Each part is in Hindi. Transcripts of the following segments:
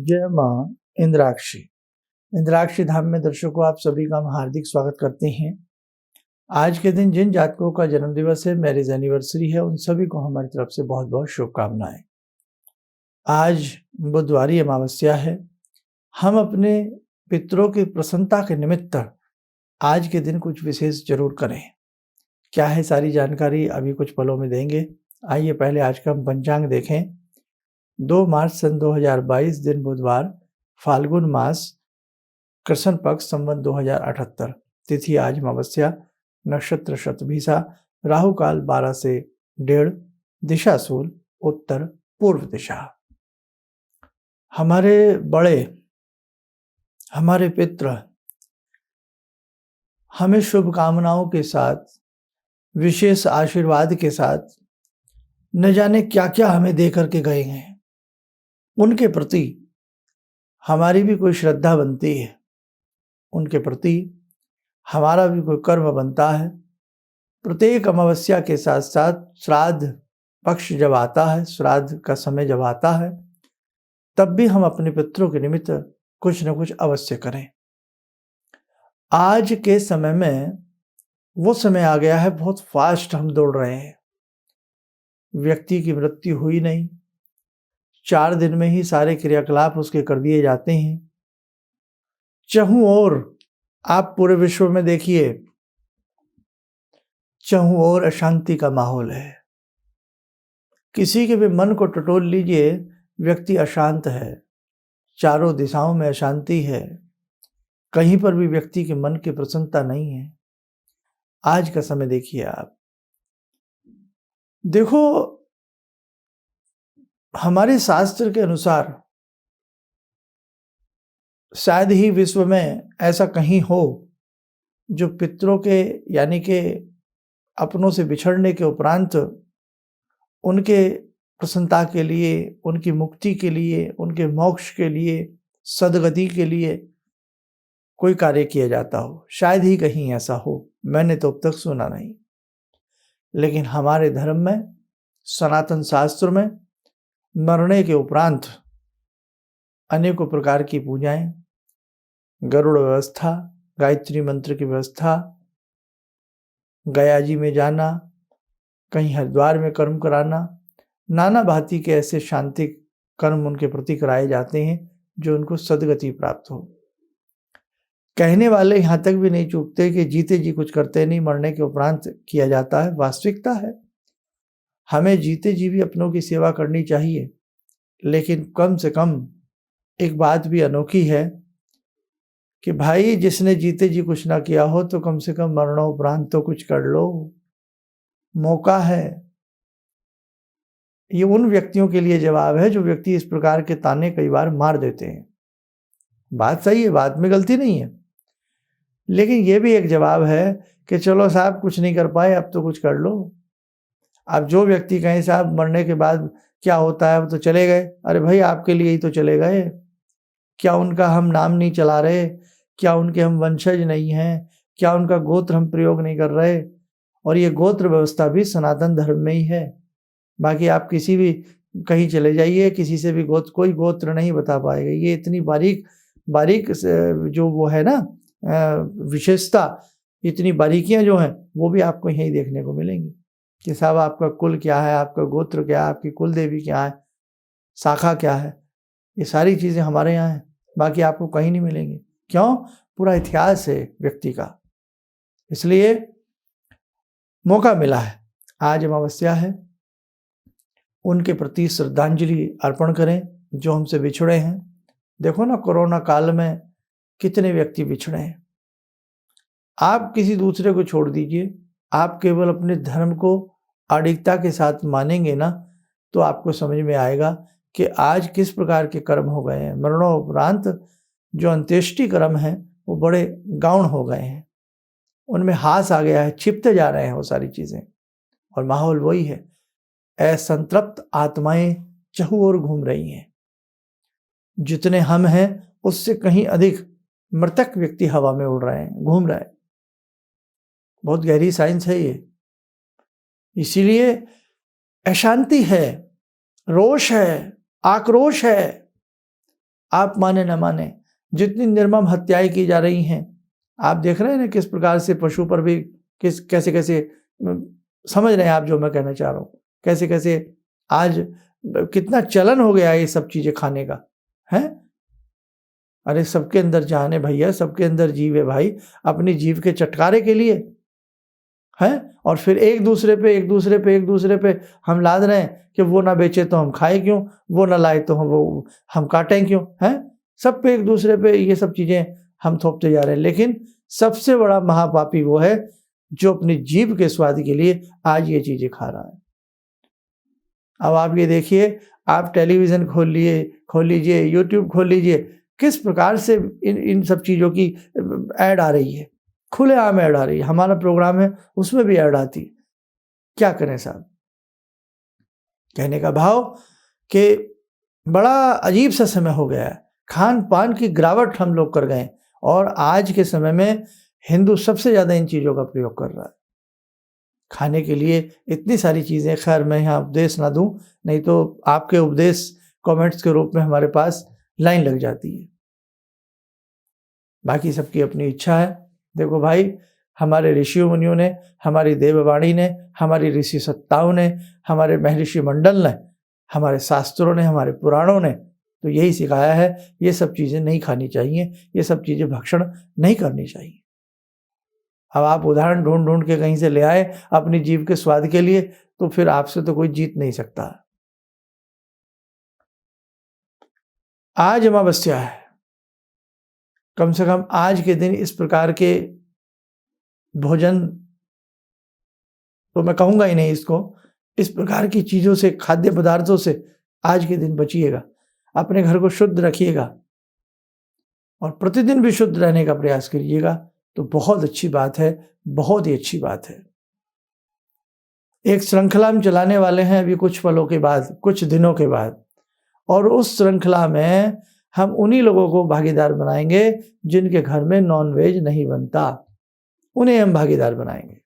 जय माँ इंद्राक्षी। इंद्राक्षी धाम में दर्शकों आप सभी का हम हार्दिक स्वागत करते हैं। आज के दिन जिन जातकों का जन्म दिवस है, मैरिज एनिवर्सरी है, उन सभी को हमारी तरफ से बहुत बहुत शुभकामनाएं। आज बुधवारी अमावस्या है। हम अपने पितरों की प्रसन्नता के निमित्त आज के दिन कुछ विशेष जरूर करें। क्या है सारी जानकारी अभी कुछ पलों में देंगे। आइए पहले आज का हम पंचांग देखें। 2 मार्च सन 2022 दिन बुधवार, फाल्गुन मास, कृष्ण पक्ष, संवत 2078। तिथि आज अमावस्या, नक्षत्र शतभिषा, राहु काल 12 से 1:30, दिशा शूल उत्तर पूर्व दिशा। हमारे बड़े, हमारे पितृ हमें शुभकामनाओं के साथ, विशेष आशीर्वाद के साथ न जाने क्या क्या हमें दे करके गए हैं। उनके प्रति हमारी भी कोई श्रद्धा बनती है, उनके प्रति हमारा भी कोई कर्म बनता है। प्रत्येक अमावस्या के साथ साथ श्राद्ध पक्ष जब आता है, श्राद्ध का समय जब आता है, तब भी हम अपने पितरों के निमित्त कुछ न कुछ अवश्य करें। आज के समय में वो समय आ गया है, बहुत फास्ट हम दौड़ रहे हैं। व्यक्ति की मृत्यु हुई नहीं, 4 दिन में ही सारे क्रियाकलाप उसके कर दिए जाते हैं। चहुं ओर आप पूरे विश्व में देखिए, चहुं ओर अशांति का माहौल है। किसी के भी मन को टटोल लीजिए, व्यक्ति अशांत है, चारों दिशाओं में अशांति है, कहीं पर भी व्यक्ति के मन की प्रसन्नता नहीं है। आज का समय देखिए आप, देखो हमारे शास्त्र के अनुसार शायद ही विश्व में ऐसा कहीं हो जो पितरों के यानी कि अपनों से बिछड़ने के उपरांत उनके प्रसन्नता के लिए, उनकी मुक्ति के लिए, उनके मोक्ष के लिए, सद्गति के लिए कोई कार्य किया जाता हो। शायद ही कहीं ऐसा हो, मैंने तो अब तक सुना नहीं। लेकिन हमारे धर्म में, सनातन शास्त्र में मरने के उपरांत अनेकों प्रकार की पूजाएं, गरुड़ व्यवस्था, गायत्री मंत्र की व्यवस्था, गया जी में जाना, कहीं हरिद्वार में कर्म कराना, नाना भांति के ऐसे शांति कर्म उनके प्रति कराए जाते हैं जो उनको सद्गति प्राप्त हो। कहने वाले यहाँ तक भी नहीं चूकते कि जीते जी कुछ करते नहीं, मरने के उपरांत किया जाता है। वास्तविकता है, हमें जीते जी भी अपनों की सेवा करनी चाहिए, लेकिन कम से कम एक बात भी अनोखी है कि भाई जिसने जीते जी कुछ ना किया हो तो कम से कम मरणोपरांत तो कुछ कर लो, मौका है। ये उन व्यक्तियों के लिए जवाब है जो व्यक्ति इस प्रकार के ताने कई बार मार देते हैं। बात सही है, बात में गलती नहीं है, लेकिन ये भी एक जवाब है कि चलो साहब कुछ नहीं कर पाए, अब तो कुछ कर लो। अब जो व्यक्ति कहें साहब मरने के बाद क्या होता है, वो तो चले गए, अरे भाई आपके लिए ही तो चले गए। क्या उनका हम नाम नहीं चला रहे? क्या उनके हम वंशज नहीं हैं? क्या उनका गोत्र हम प्रयोग नहीं कर रहे? और ये गोत्र व्यवस्था भी सनातन धर्म में ही है। बाकी आप किसी भी कहीं चले जाइए, किसी से भी कोई गोत्र नहीं बता पाएगा। ये इतनी बारीक जो वो है ना विशेषता, इतनी बारीकियां जो हैं वो भी आपको यहीं देखने को मिलेंगी कि साहब आपका कुल क्या है, आपका गोत्र क्या है, आपकी कुल देवी क्या है, शाखा क्या है। ये सारी चीज़ें हमारे यहाँ हैं, बाकी आपको कहीं नहीं मिलेंगी। क्यों? पूरा इतिहास है व्यक्ति का। इसलिए मौका मिला है, आज अमावस्या है, उनके प्रति श्रद्धांजलि अर्पण करें जो हमसे बिछड़े हैं। देखो ना, कोरोना काल में कितने व्यक्ति बिछड़े हैं। आप किसी दूसरे को छोड़ दीजिए, आप केवल अपने धर्म को अडिगता के साथ मानेंगे ना, तो आपको समझ में आएगा कि आज किस प्रकार के कर्म हो गए हैं। मरणोपरांत जो अंत्येष्टि कर्म हैं वो बड़े गौण हो गए हैं, उनमें हास आ गया है, छिपते जा रहे हैं वो सारी चीज़ें, और माहौल वही है। असंतृप्त आत्माएं चहु ओर घूम रही हैं। जितने हम हैं उससे कहीं अधिक मृतक व्यक्ति हवा में उड़ रहे हैं, घूम रहे हैं। बहुत गहरी साइंस है ये। इसीलिए अशांति है, रोष है, आक्रोश है। आप माने न माने, जितनी निर्मम हत्याएं की जा रही हैं, आप देख रहे हैं ना किस प्रकार से पशु पर भी कैसे कैसे समझ रहे हैं आप जो मैं कहना चाह रहा हूँ, कैसे कैसे आज कितना चलन हो गया है ये सब चीजें खाने का है। अरे सबके अंदर जान है भैया, सबके अंदर जीव है भाई, अपनी जीव के छुटकारे के लिए है। और फिर एक दूसरे पे हम लाद रहे हैं कि वो ना बेचे तो हम खाए क्यों, वो ना लाए तो हम काटें क्यों, है। सब पे एक दूसरे पे ये सब चीजें हम थोपते जा रहे हैं। लेकिन सबसे बड़ा महापापी वो है जो अपनी जीभ के स्वाद के लिए आज ये चीजें खा रहा है। अब आप ये देखिए, आप टेलीविजन खोल लीजिए, यूट्यूब खोल लीजिए, किस प्रकार से इन सब चीजों की ऐड आ रही है, खुलेआम ऐड आ रही है। हमारा प्रोग्राम है उसमें भी ऐड आती है। क्या करें साहब, कहने का भाव कि बड़ा अजीब सा समय हो गया है, खान पान की गिरावट हम लोग कर गए। और आज के समय में हिंदू सबसे ज़्यादा इन चीज़ों का प्रयोग कर रहा है खाने के लिए, इतनी सारी चीज़ें। खैर मैं यहाँ उपदेश ना दूँ, नहीं तो आपके उपदेश कमेंट्स के रूप में हमारे पास लाइन लग जाती है। बाकी सबकी अपनी इच्छा है। देखो भाई, हमारे ऋषियों मुनियों ने, हमारी देववाणी ने, हमारी ऋषि सत्ताओं ने, हमारे महर्षि मंडल ने, हमारे शास्त्रों ने, हमारे पुराणों ने तो यही सिखाया है, ये सब चीज़ें नहीं खानी चाहिए, ये सब चीज़ें भक्षण नहीं करनी चाहिए। अब आप उदाहरण ढूंढ ढूंढ के कहीं से ले आए अपनी जीभ के स्वाद के लिए, तो फिर आपसे तो कोई जीत नहीं सकता। आज अमावस्या है, कम से कम आज के दिन इस प्रकार के भोजन तो मैं कहूँगा ही नहीं इसको, इस प्रकार की चीज़ों से, खाद्य पदार्थों से आज के दिन बचिएगा। अपने घर को शुद्ध रखिएगा और प्रतिदिन भी शुद्ध रहने का प्रयास करिएगा, तो बहुत अच्छी बात है, बहुत ही अच्छी बात है। एक श्रृंखला हम चलाने वाले हैं अभी कुछ पलों के बाद, कुछ दिनों के बाद, और उस श्रृंखला में हम उन्हीं लोगों को भागीदार बनाएंगे जिनके घर में नॉनवेज नहीं बनता, उन्हें हम भागीदार बनाएंगे।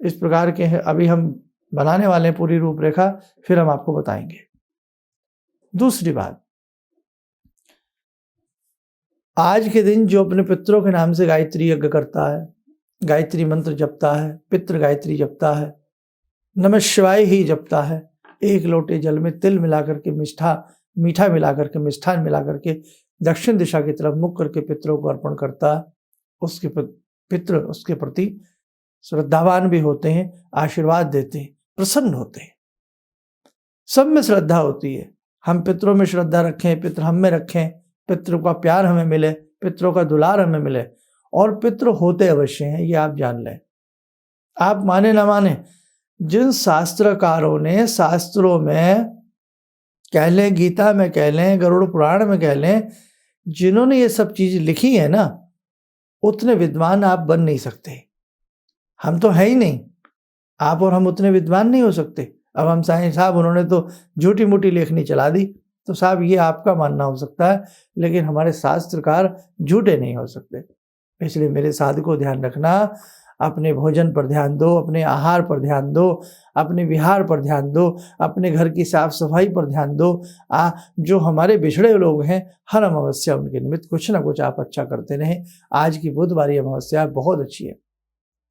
इस प्रकार के अभी हम बनाने वाले हैं पूरी रूपरेखा, फिर हम आपको बताएंगे। दूसरी बात, आज के दिन जो अपने पितरों के नाम से गायत्री यज्ञ करता है, गायत्री मंत्र जपता है, पितृ गायत्री जपता है, नमः शिवाय ही जपता है, एक लोटे जल में तिल मिला करके, मीठा मिला करके, मिष्ठान मिला करके दक्षिण दिशा की तरफ मुख करके पितरों को अर्पण करता है, उसके पितृ उसके प्रति श्रद्धावान भी होते हैं, आशीर्वाद देते हैं, प्रसन्न होते हैं। सब में श्रद्धा होती है। हम पितरों में श्रद्धा रखें, पितृ हम में रखें, पितरों का प्यार हमें मिले, पितरों का दुलार हमें मिले, और पितृ होते अवश्य हैं, ये आप जान लें। आप माने ना माने, जिन शास्त्रकारों ने शास्त्रों में कह लें, गीता में कह लें, गरुड़ पुराण में कह लें, जिन्होंने ये सब चीज़ लिखी है ना, उतने विद्वान आप बन नहीं सकते। हम तो है ही नहीं, आप और हम उतने विद्वान नहीं हो सकते। अब हम साईं साहब उन्होंने तो झूठी मूठी लेखनी चला दी, तो साहब ये आपका मानना हो सकता है, लेकिन हमारे शास्त्रकार झूठे नहीं हो सकते। इसलिए मेरे साधकों को ध्यान रखना, अपने भोजन पर ध्यान दो, अपने आहार पर ध्यान दो, अपने विहार पर ध्यान दो, अपने घर की साफ सफाई पर ध्यान दो। जो हमारे बिछड़े लोग हैं, हर अमावस्या उनके निमित्त कुछ ना कुछ आप अच्छा करते रहें। आज की बुधवारी अमावस्या बहुत अच्छी है,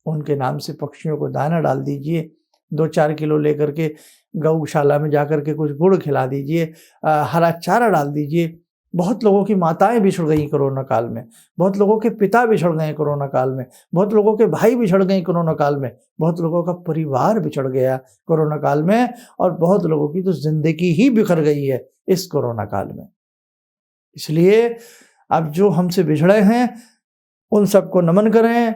उनके नाम से पक्षियों को दाना डाल दीजिए, 2-4 किलो लेकर के गौशाला में जाकर के कुछ गुड़ खिला दीजिए, हरा चारा डाल दीजिए। बहुत लोगों की माताएं बिछड़ गई कोरोना काल में, बहुत लोगों के पिता बिछड़ गए कोरोना काल में, बहुत लोगों के भाई बिछड़ गए कोरोना काल में, बहुत लोगों का परिवार बिछड़ गया कोरोना काल में, और बहुत लोगों की तो जिंदगी ही बिखर गई है इस कोरोना काल में। इसलिए अब जो हमसे बिछड़े हैं उन सबको नमन करें,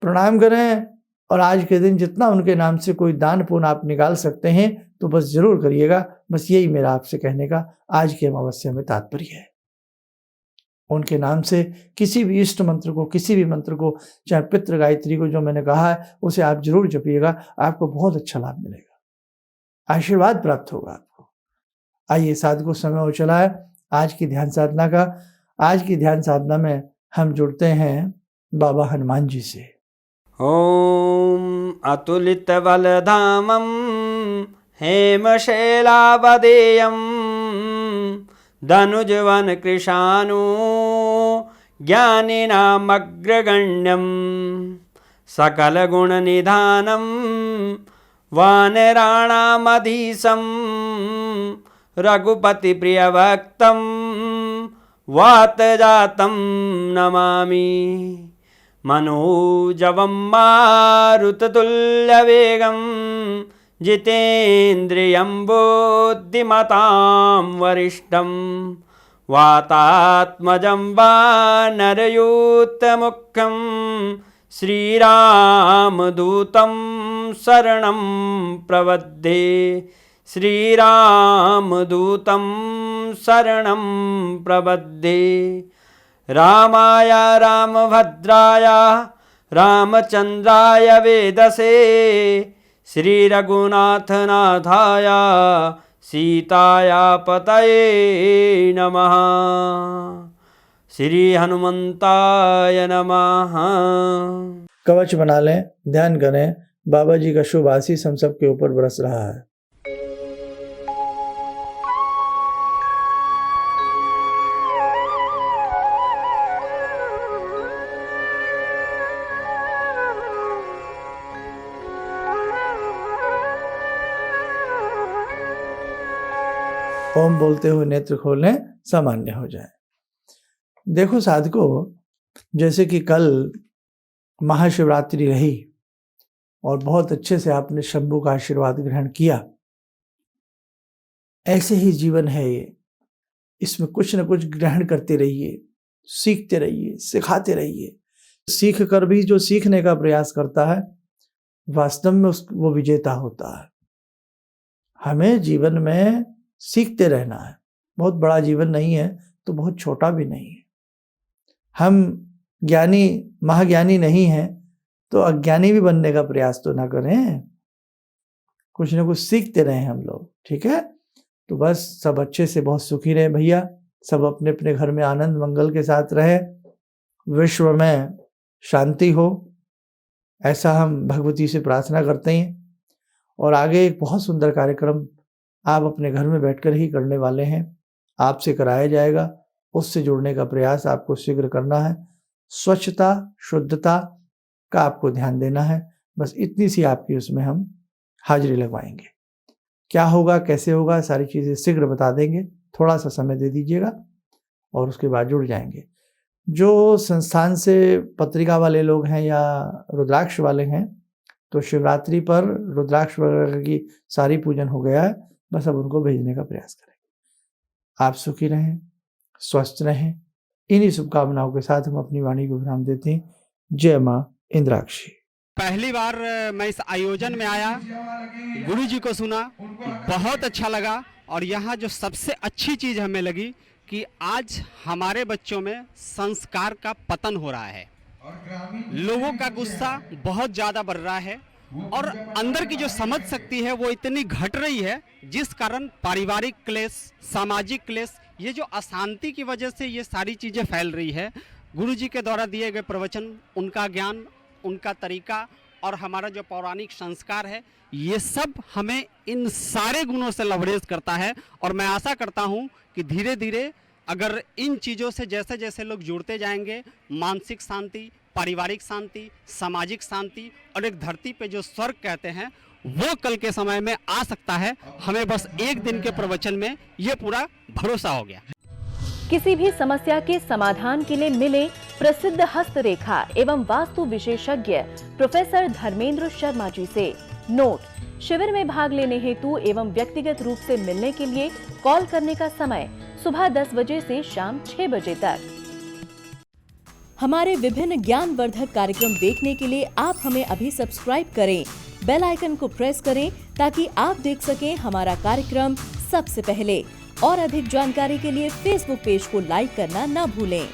प्रणाम करें, और आज के दिन जितना उनके नाम से कोई दान पुण्य आप निकाल सकते हैं तो बस जरूर करिएगा। बस यही मेरा आपसे कहने का आज की अमावस्या में तात्पर्य है। उनके नाम से किसी भी इष्ट मंत्र को, किसी भी मंत्र को, चाहे पितृ गायत्री को जो मैंने कहा है, उसे आप जरूर जपिएगा, आपको बहुत अच्छा लाभ मिलेगा, आशीर्वाद प्राप्त होगा आपको। आइए साधकों, समय हो चला है आज की ध्यान साधना का। आज की ध्यान साधना में हम जुड़ते हैं बाबा हनुमान जी से। ॐ अतुलितबलधामं हेमशैलावदेयं धनुजवन कृशानु ज्ञानिनामग्रगण्यं सकलगुणनिधानं वानराणामधीशं रघुपतिप्रियभक्तं वातजातं नमामि। मनोजवं मारुततुल्यवेगं जितेन्द्रियं बुद्धिमतां वरिष्ठं वातात्मजं वानरयूथमुख्यं श्रीरामदूतं शरणं प्रपद्ये। श्रीरामदूतं शरणं प्रपद्ये। रामाय रामभद्राय रामचन्द्राय वेदसे श्रीरघुनाथनाथाय सीताया पतये नमः। श्री हनुमंताय नमः। कवच बना लें, ध्यान करें, बाबा जी का शुभ आशीष हम सब के ऊपर बरस रहा है। ओम बोलते हुए नेत्र खोलें, सामान्य हो जाए। देखो साधकों, जैसे कि कल महाशिवरात्रि रही और बहुत अच्छे से आपने शंभू का आशीर्वाद ग्रहण किया, ऐसे ही जीवन है ये। इसमें कुछ न कुछ ग्रहण करते रहिए, सीखते रहिए, सिखाते रहिए। सीख कर भी जो सीखने का प्रयास करता है वास्तव में वो विजेता होता है। हमें जीवन में सीखते रहना है। बहुत बड़ा जीवन नहीं है तो बहुत छोटा भी नहीं है। हम ज्ञानी महाज्ञानी नहीं हैं तो अज्ञानी भी बनने का प्रयास तो ना करें। कुछ ना कुछ सीखते रहें हम लोग, ठीक है। तो बस सब अच्छे से बहुत सुखी रहे भैया, सब अपने अपने घर में आनंद मंगल के साथ रहे, विश्व में शांति हो, ऐसा हम भगवती से प्रार्थना करते हैं। और आगे एक बहुत सुंदर कार्यक्रम आप अपने घर में बैठकर ही करने वाले हैं, आपसे कराया जाएगा। उससे जुड़ने का प्रयास आपको शीघ्र करना है। स्वच्छता शुद्धता का आपको ध्यान देना है। बस इतनी सी आपकी उसमें हम हाजिरी लगवाएंगे। क्या होगा कैसे होगा सारी चीज़ें शीघ्र बता देंगे, थोड़ा सा समय दे दीजिएगा और उसके बाद जुड़ जाएंगे। जो संस्थान से पत्रिका वाले लोग हैं या रुद्राक्ष वाले हैं तो शिवरात्रि पर रुद्राक्ष वगैरह की सारी पूजन हो गया है, बस अब उनको भेजने का प्रयास करेंगे। आप सुखी रहें, स्वस्थ रहें, इन्हीं शुभकामनाओं के साथ हम अपनी वाणी को विराम देते हैं। जय माँ इंद्राक्षी। पहली बार मैं इस आयोजन में आया, गुरु जी को सुना, बहुत अच्छा लगा। और यहाँ जो सबसे अच्छी चीज़ हमें लगी कि आज हमारे बच्चों में संस्कार का पतन हो रहा है। लोगों का गुस्सा बहुत ज़्यादा बढ़ रहा है और अंदर की जो समझ शक्ति है वो इतनी घट रही है, जिस कारण पारिवारिक क्लेश, सामाजिक क्लेश, ये जो अशांति की वजह से ये सारी चीज़ें फैल रही है। गुरु जी के द्वारा दिए गए प्रवचन, उनका ज्ञान, उनका तरीका और हमारा जो पौराणिक संस्कार है, ये सब हमें इन सारे गुणों से लबरेज करता है। और मैं आशा करता हूँ कि धीरे धीरे अगर इन चीज़ों से जैसे जैसे लोग जुड़ते जाएंगे, मानसिक शांति, पारिवारिक शांति, सामाजिक शांति और एक धरती पे जो स्वर्ग कहते हैं वो कल के समय में आ सकता है। हमें बस एक दिन के प्रवचन में ये पूरा भरोसा हो गया। किसी भी समस्या के समाधान के लिए मिले प्रसिद्ध हस्तरेखा एवं वास्तु विशेषज्ञ प्रोफेसर धर्मेंद्र शर्मा जी से। नोट: शिविर में भाग लेने हेतु एवं व्यक्तिगत रूप से मिलने के लिए कॉल करने का समय सुबह 10 बजे से शाम 6 बजे तक। हमारे विभिन्न ज्ञानवर्धक कार्यक्रम देखने के लिए आप हमें अभी सब्सक्राइब करें, बेल आइकन को प्रेस करें ताकि आप देख सकें हमारा कार्यक्रम सबसे पहले। और अधिक जानकारी के लिए फेसबुक पेज को लाइक करना न भूलें।